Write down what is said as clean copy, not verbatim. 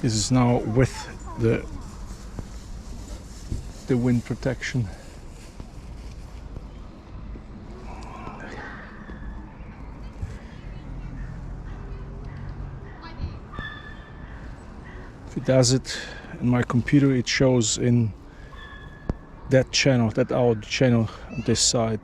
This is now with the wind protection. If it does it in my computer, it shows in that channel, that audio channel on this side.